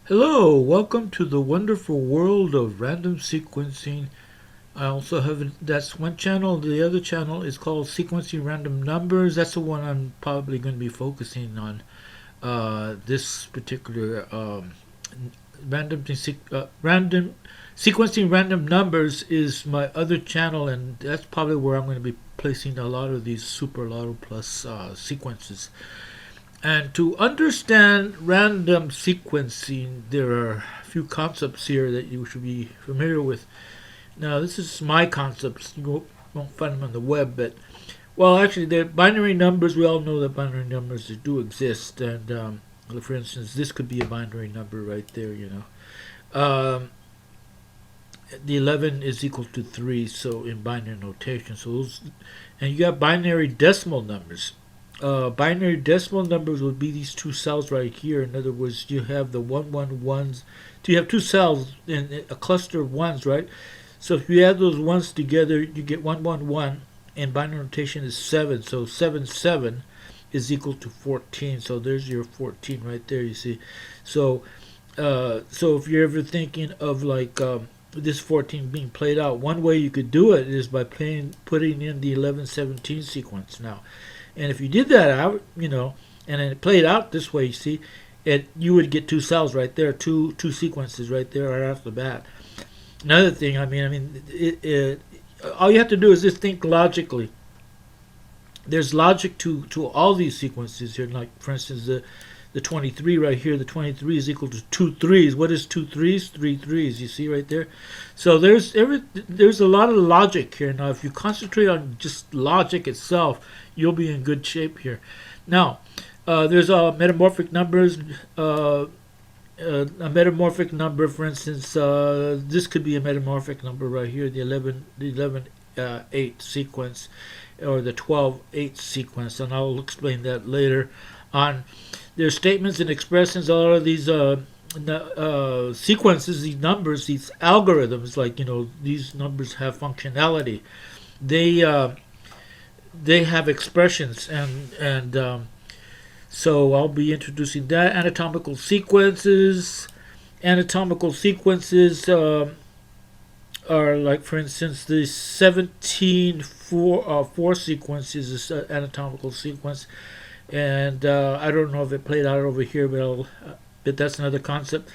Hello, welcome to the wonderful world of random sequencing. I also have that's one channel. The other channel is called Sequencing Random Numbers. That's the one I'm probably going to be focusing on. This particular random sequencing random numbers is my other channel, and that's probably where I'm going to be placing a lot of these Super Lotto Plus sequences. And to understand random sequencing, there are a few concepts here that you should be familiar with. Now, this is my concepts. You won't find them on the web, but well, actually, they're binary numbers. We all know that binary numbers do exist, and for instance, this could be a binary number right there. The 11 is equal to 3, so in binary notation. And you got binary decimal numbers. Binary decimal numbers would be these two cells right here. In other words, you have the 111s. So you have two cells in a cluster of ones, right? So if you add those ones together, you get 111, and binary notation is 7. So 7 is equal to 14. So there's your 14 right there. You see. So if you're ever thinking of like this 14 being played out, one way you could do it is by putting in the 11-17 sequence now. And if you did that out, and then it played out this way, you see, you would get two cells right there, two sequences right there right off the bat. Another thing, all you have to do is just think logically. There's logic to all these sequences here. Like, for instance, the 23 right here, the 23 is equal to 2 3s. What is 2 3s? 3 3s. You see right there? So there's a lot of logic here. Now, if you concentrate on just logic itself, you'll be in good shape here. Now, there's metamorphic numbers. A metamorphic number, for instance, this could be a metamorphic number right here, the 11-8 sequence, or the 12-8 sequence, and I'll explain that later on. There's statements and expressions. A lot of these sequences, these numbers, these algorithms, like these numbers have functionality. They have expressions, and so I'll be introducing that. Anatomical sequences. Anatomical sequences are like, for instance, the 17-4 sequence is an anatomical sequence. And I don't know if it played out over here, but that's another concept.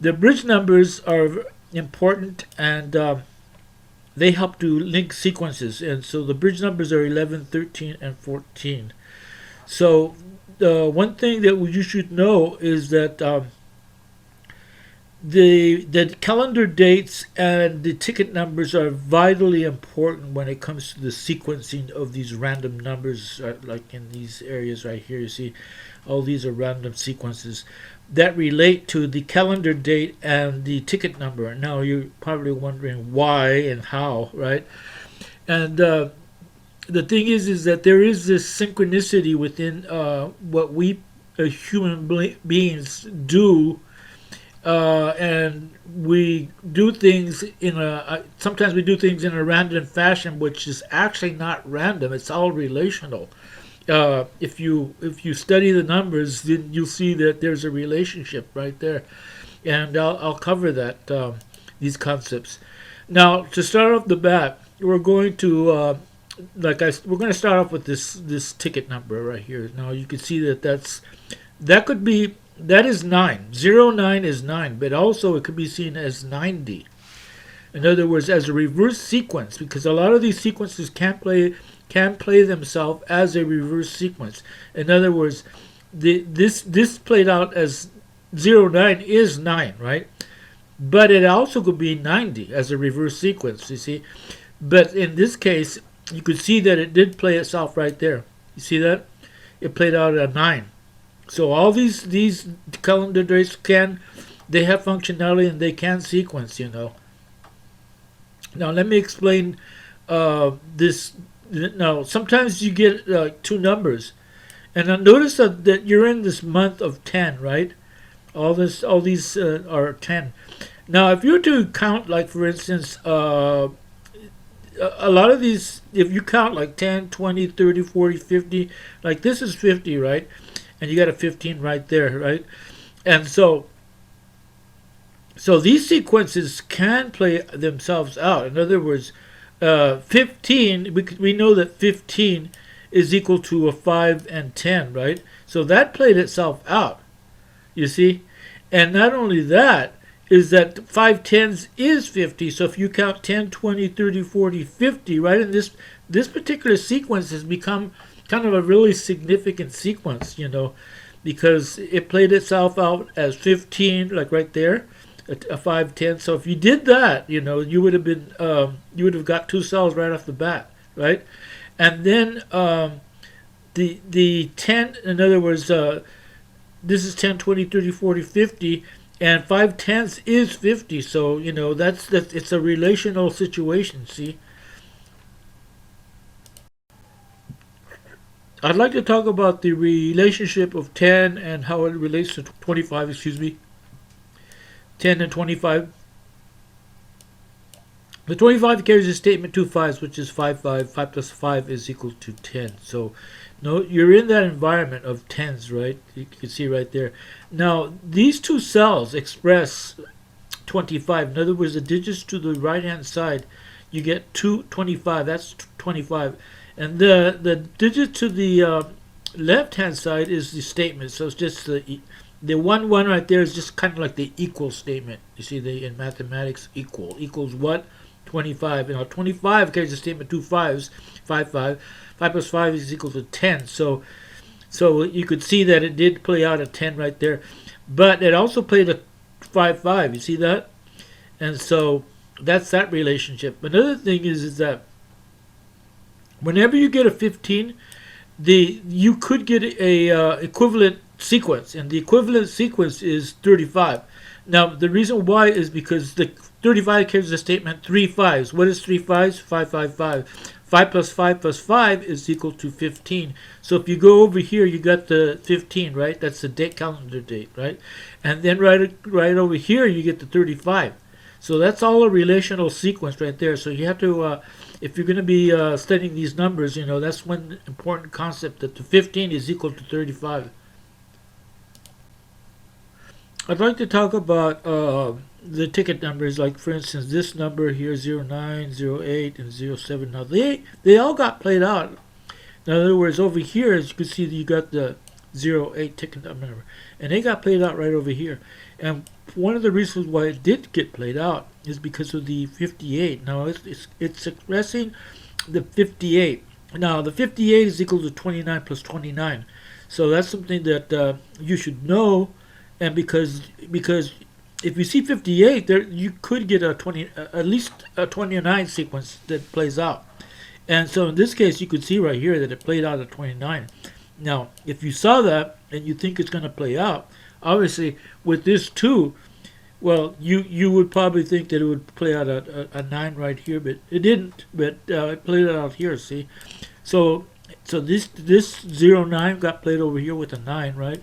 The bridge numbers are important, and they help to link sequences. And so the bridge numbers are 11, 13, and 14. So one thing that you should know is that the calendar dates and the ticket numbers are vitally important when it comes to the sequencing of these random numbers, like in these areas right here. You see, all these are random sequences that relate to the calendar date and the ticket number. Now, you're probably wondering why and how, right? And the thing is that there is this synchronicity within what we human beings do. And we do things sometimes we do things in a random fashion, which is actually not random. It's all relational. If you study the numbers, then you'll see that there's a relationship right there, and I'll cover that these concepts. Now, to start off the bat, we're going to we're going to start off with this ticket number right here. Now, you can see that is 9. 09 is 9, but also it could be seen as 90. In other words, as a reverse sequence, because a lot of these sequences can play themselves as a reverse sequence. In other words, this played out as 09 is 9, right? But it also could be 90 as a reverse sequence, you see. But in this case, you could see that it did play itself right there. You see that? It played out at 9. So all these calendar dates they have functionality, and they can sequence, Now, let me explain this. Now, sometimes you get two numbers, and I notice that you're in this month of 10, right? All these are 10. Now, if you were to count, like, for instance, a lot of these, if you count like 10, 20, 30, 40, 50, like this is 50, right? And you got a 15 right there, right? And so So these sequences can play themselves out. In other words, 15, we know that 15 is equal to a 5 and 10, right? So that played itself out, you see? And not only that, is that 5 tens is 50. So if you count 10, 20, 30, 40, 50, right? And this particular sequence has become kind of a really significant sequence, you know, because it played itself out as 15, like right there, a 5, 10. So if you did that, you know, you would have been, you would have got 2 cells right off the bat, right? And then the 10, in other words, this is 10, 20, 30, 40, 50, and 5 tenths is 50. So, you know, that's it's a relational situation, see? I'd like to talk about the relationship of 10 and how it relates to 25, excuse me. 10 and 25. The 25 carries a statement 2 5s, which is 5, 5. 5 plus 5 is equal to 10. So, no, you're in that environment of tens, right? You can see right there. Now, these two cells express 25. In other words, the digits to the right-hand side, you get 225. That's 25. And the digit to the left-hand side is the statement. So it's just the 1 1 right there is just kind of like the equal statement. You see, in mathematics, equal equals what? 25. Now 25 carries a statement 2 5s, 5 5. 5 plus 5 is equal to 10. So you could see that it did play out a 10 right there, but it also played a 5 5. You see that? And so that's that relationship. Another thing is that whenever you get a 15, you could get a equivalent sequence, and the equivalent sequence is 35. Now the reason why is because the 35 carries the statement 3 5s. What is 3 5s? 5 5 5. 5 plus 5 plus 5 is equal to 15. So if you go over here, you got the 15, right? That's the date, calendar date, right? And then right over here, you get the 35. So that's all a relational sequence right there. So you have to, if you're going to be studying these numbers, you know, that's one important concept, that the 15 is equal to 35. I'd like to talk about the ticket numbers, like for instance this number here, 09, 08, and 07. Now they all got played out. In other words, over here, as you can see, you got the 08 ticket number, and they got played out right over here. And one of the reasons why it did get played out is because of the 58. Now it's expressing the 58. Now the 58 is equal to 29 plus 29. So that's something that you should know. And because if you see 58 there, you could get at least a 29 sequence that plays out. And so in this case, you could see right here that it played out at 29. Now, if you saw that and you think it's going to play out, obviously with this 2, well, you would probably think that it would play out a 9 right here, but it didn't. But it played out here. See, so this 09 got played over here with a 9, right?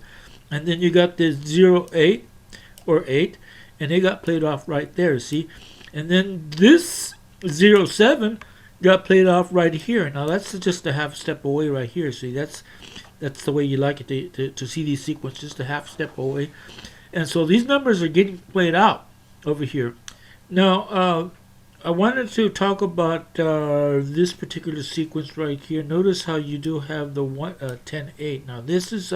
And then you got this 08 or 8, and they got played off right there, see? And then this 07 got played off right here. Now that's just a half step away right here, see? That's the way you like it to see these sequences, just a half step away. And so these numbers are getting played out over here. Now, I wanted to talk about this particular sequence right here. Notice how you do have the 10, 8. Now this is...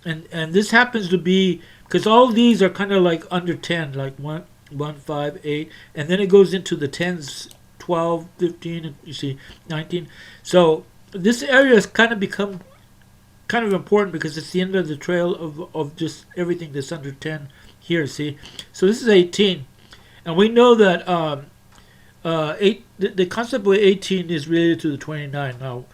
And this happens to be, because all these are kind of like under 10, like 1, 5, 8, and then it goes into the 10s, 12, 15, and you see 19. So this area has kind of become kind of important because it's the end of the trail of just everything that's under 10 here, see? So this is 18, and we know that the concept of 18 is related to the 29. Now,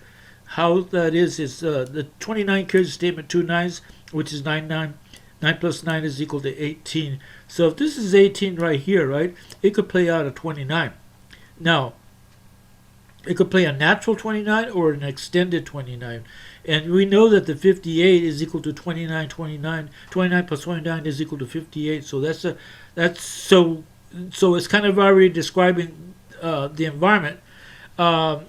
how that is the 29 carries a statement 2 9s, which is 9 9. 9 plus 9 is equal to 18. So if this is 18 right here, right, it could play out a 29. Now, it could play a natural 29 or an extended 29. And we know that the 58 is equal to 29, 29. 29 plus 29 is equal to 58. So so it's kind of already describing the environment. So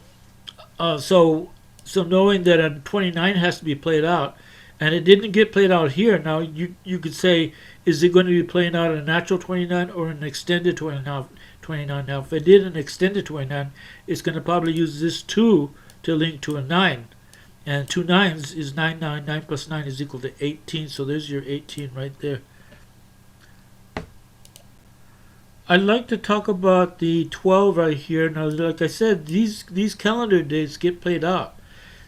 knowing that a 29 has to be played out, and it didn't get played out here, now you could say is it going to be playing out a natural 29 or an extended 29? Now, if I did an extended 29, it's going to probably use this 2 to link to a 9. And 2 nines is 9, 9. 9 plus 9 is equal to 18. So there's your 18 right there. I'd like to talk about the 12 right here. Now, like I said, these calendar dates get played out.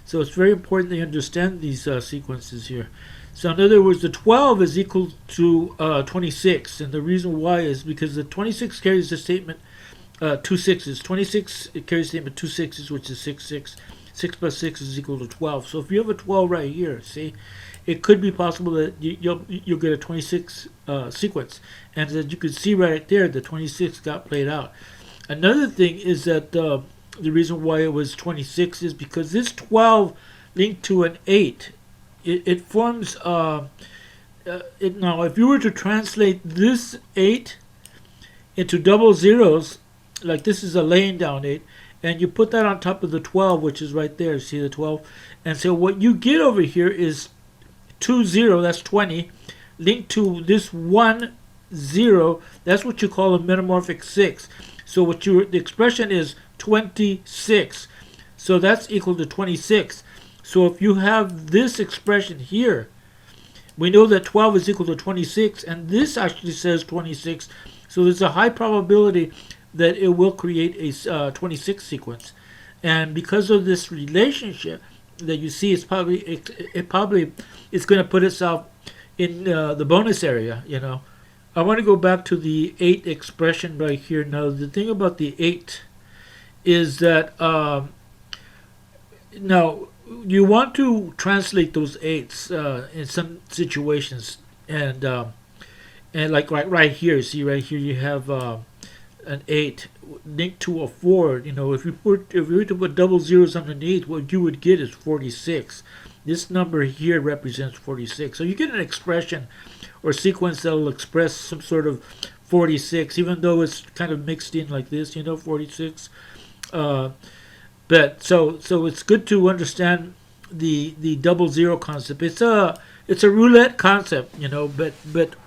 So it's very important that you understand these sequences here. So in other words, the 12 is equal to 26. And the reason why is because the 26 carries the statement 2 sixes. 26, it carries the statement 2 sixes, which is 6, 6. 6 plus 6 is equal to 12. So if you have a 12 right here, see, it could be possible that you'll get a 26 sequence. And as you can see right there, the 26 got played out. Another thing is that the reason why it was 26 is because this 12 linked to an 8, it forms, now if you were to translate this 8 into double zeros, like this is a laying down 8, and you put that on top of the 12, which is right there, see the 12? And so what you get over here is 2, 0, that's 20, linked to this 1, 0, that's what you call a metamorphic 6. So the expression is 26. So that's equal to 26. So if you have this expression here, we know that 12 is equal to 26, and this actually says 26. So there's a high probability that it will create a 26 sequence. And because of this relationship that you see, it's probably it's going to put itself in the bonus area, you know. I want to go back to the 8 expression right here. Now, the thing about the 8 is that now you want to translate those 8s in some situations, and like right here, see right here you have an 8 linked to a 4. You know, if you were to put double zeros underneath, what you would get is 46. This number here represents 46. So you get an expression or sequence that will express some sort of 46, even though it's kind of mixed in like this, you know, 46. But so it's good to understand the double zero concept. It's a roulette concept, you know, but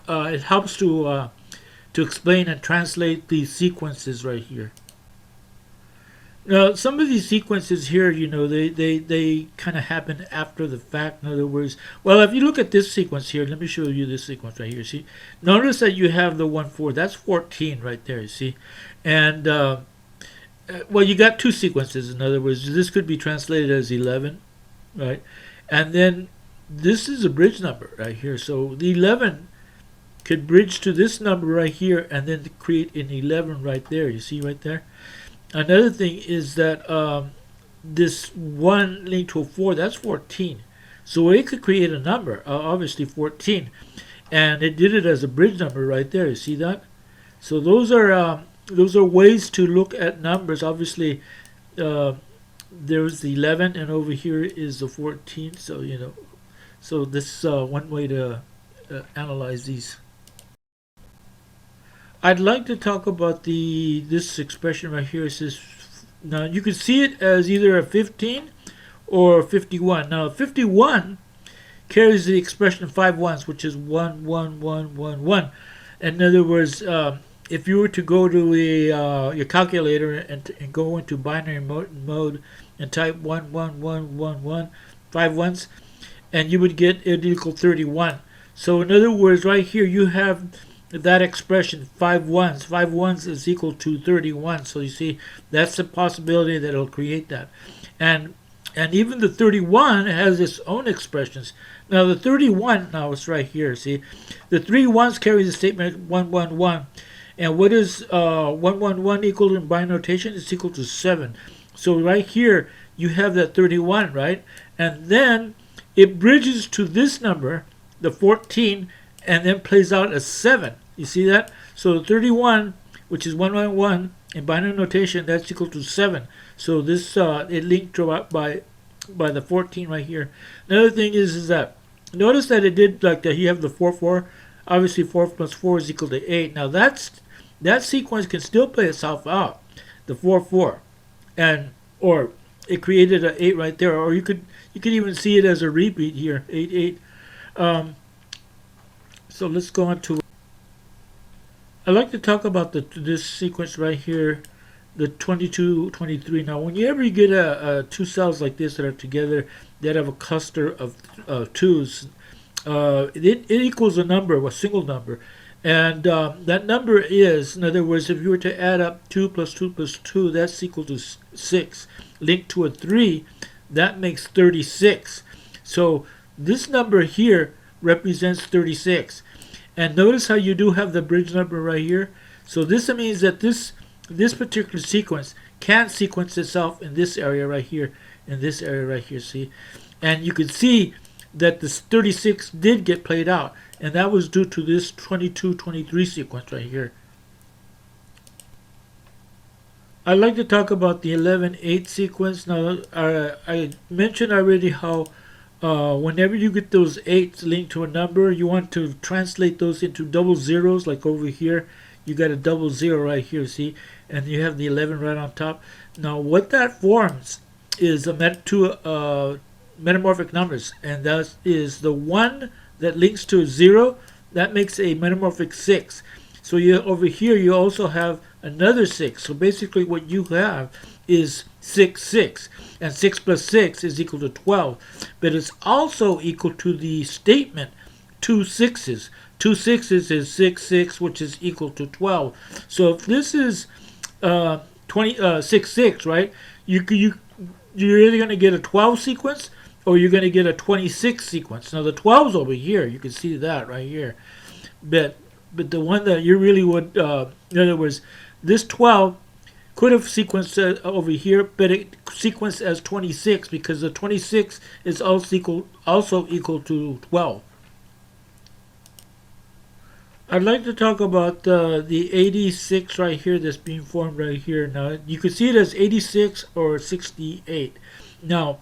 it helps to explain and translate these sequences right here. Now, some of these sequences here, you know, they kind of happen after the fact. In other words, well, if you look at this sequence here, let me show you this sequence right here. See, notice that you have the 1, 4. That's 14 right there. You see, and well, you got 2 sequences. In other words, this could be translated as 11, right? And then this is a bridge number right here. So the 11 could bridge to this number right here and then create an 11 right there. You see right there? Another thing is that this 1 linked to a 4, that's 14. So it could create a number, obviously 14. And it did it as a bridge number right there. You see that? So those are ways to look at numbers. Obviously, there's the 11, and over here is the 14. So, you know, so this is one way to analyze these. I'd like to talk about this expression right here. It says, now you can see it as either a 15 or 51. Now 51 carries the expression 5 ones, which is 1, 1, 1, 1, 1. In other words, if you were to go to your calculator and go into binary mode and type 1, 1, 1, 1, 1, 5 ones, and you would get it equal 31. So in other words, right here you have that expression 5 ones. 5 ones is equal to 31. So you see, that's the possibility that it'll create that. And even the 31 has its own expressions. Now the 31, now it's right here, see? The 3 ones carry the statement 1, 1, 1. And what is 1, 1, 1 equal in binary notation? It's equal to 7. So right here, you have that 31, right? And then it bridges to this number, the 14, and then plays out as 7. You see that? So the 31, which is 1, 1, 1, in binary notation, that's equal to 7. So this it linked by the 14 right here. Another thing is that notice that it did like that. You have the 4, 4. Obviously, 4 plus 4 is equal to 8. Now that sequence can still play itself out, the 4, 4, or it created an 8 right there, or you could even see it as a repeat here, 8, 8. So let's go on to I'd like to talk about this sequence right here, the 22, 23. Now, whenever you get two cells like this that are together that have a cluster of twos, it equals a number, a single number. And that number is, in other words, if you were to add up 2 plus 2 plus 2, that's equal to 6. Linked to a 3, that makes 36. So this number here represents 36. And notice how you do have the bridge number right here. So this means that this particular sequence can't sequence itself in this area right here, in this area right here, see? And you can see that this 36 did get played out, and that was due to this 22, 23 sequence right here. I'd like to talk about the 11, 8 sequence. Now, I mentioned already how whenever you get those 8s linked to a number, you want to translate those into double zeros, like over here. You got a double 0 right here, see? And you have the 11 right on top. Now, what that forms is two metamorphic numbers, and that is the 1 that links to a 0, that makes a metamorphic 6. So over here, you also have another 6. So basically what you have is 6, 6. And 6 plus 6 is equal to 12. But it's also equal to the statement 2 6s. 2 6s is 6, 6, which is equal to 12. So if this is 6, 6, right, you're either going to get a 12 sequence or you're going to get a 26 sequence. Now the 12's over here. You can see that right here. But the one that you really would, in other words, this 12 could have sequenced over here, but it sequenced as 26 because the 26 is also equal to 12. I'd like to talk about the 86 right here that's being formed right here. Now, you can see it as 86 or 68. Now,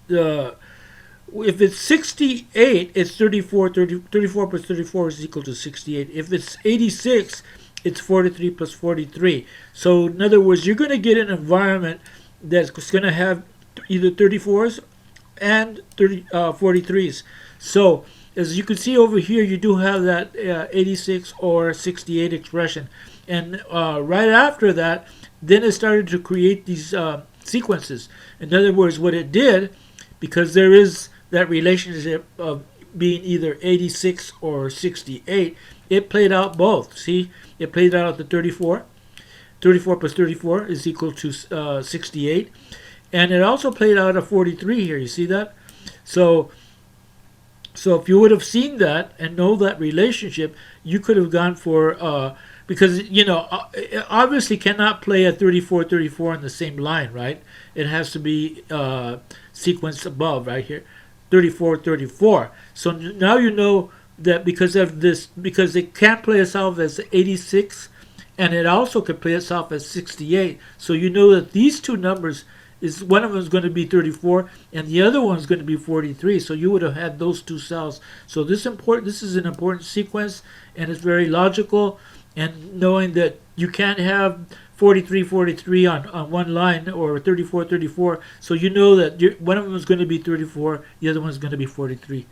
if it's 68, it's 34. 34 plus 34 is equal to 68. If it's 86, it's 43 plus 43. So, in other words, you're going to get an environment that's going to have either 34s and 43s. So, as you can see over here, you do have that 86 or 68 expression. And right after that, then it started to create these sequences. In other words, what it did, because there is that relationship of being either 86 or 68, it played out both. See, it played out the 34. 34 plus 34 is equal to 68. And it also played out a 43 here. You see that? So if you would have seen that and know that relationship, you could have gone for, because, you know, it obviously cannot play a 34, 34 on the same line, right? It has to be sequenced above right here, 34, 34. So now you know that because of this, because it can't play itself as 86, and it also can play itself as 68. So you know that these two numbers, is one of them is going to be 34 and the other one is going to be 43. So you would have had those two cells. So this is an important sequence, and it's very logical. And knowing that you can't have 43 43 on one line, or 34 34, so you know that one of them is going to be 34, the other one is going to be 43.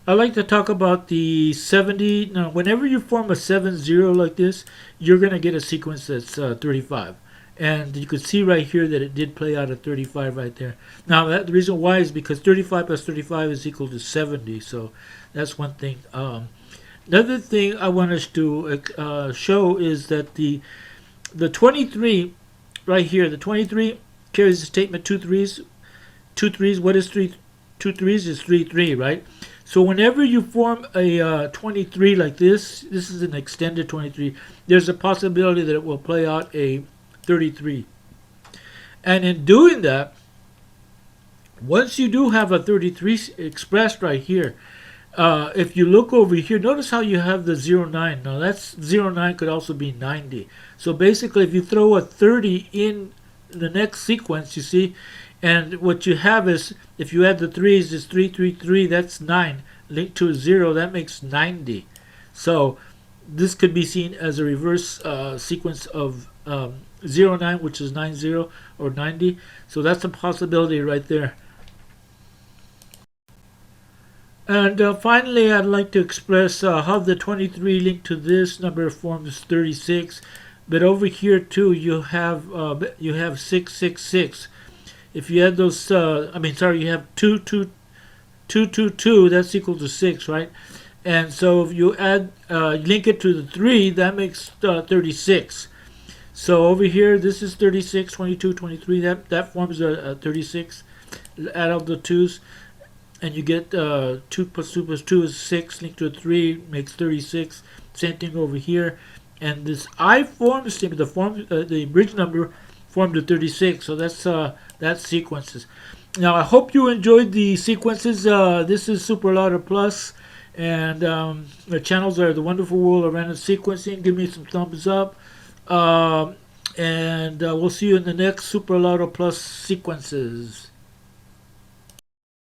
I like to talk about the 70. Now, whenever you form a 7-0 like this, you're going to get a sequence that's 35. And you can see right here that it did play out at 35 right there. Now, the reason why is because 35 plus 35 is equal to 70. So that's one thing. Another thing I want us to show is that the 23 right here, the 23 carries the statement 2 3s. 2 3s, what is 2 3s is 3 3, right? So whenever you form a 23 like this is an extended 23, there's a possibility that it will play out a 33. And in doing that, once you do have a 33 expressed right here, if you look over here, notice how you have the 09. Now that's 09 could also be 90. So basically, if you throw a 30 in the next sequence, you see, and what you have is, if you add the 3s, is 3 3 3, that's 9. Linked to a 0, that makes 90. So this could be seen as a reverse sequence of 09, which is 90, or 90. So that's a possibility right there. And finally, I'd like to express how the 23 linked to this number forms 36. But over here too, you have 666. If you add those, you have 222. That's equal to 6, right? And so if you add, link it to the 3, that makes 36. So over here, this is 36, 22, 23. That forms a 36. Add up the 2's, and you get 2 plus 2 plus 2 is 6. Linked to a 3 makes 36. Same thing over here. And this I form statement, the bridge number formed a 36. So that's sequences. Now I hope you enjoyed the sequences. This is Super Lotto Plus, and the channels are The Wonderful World of Random Sequencing. Give me some thumbs up, and we'll see you in the next Super Lotto Plus sequences.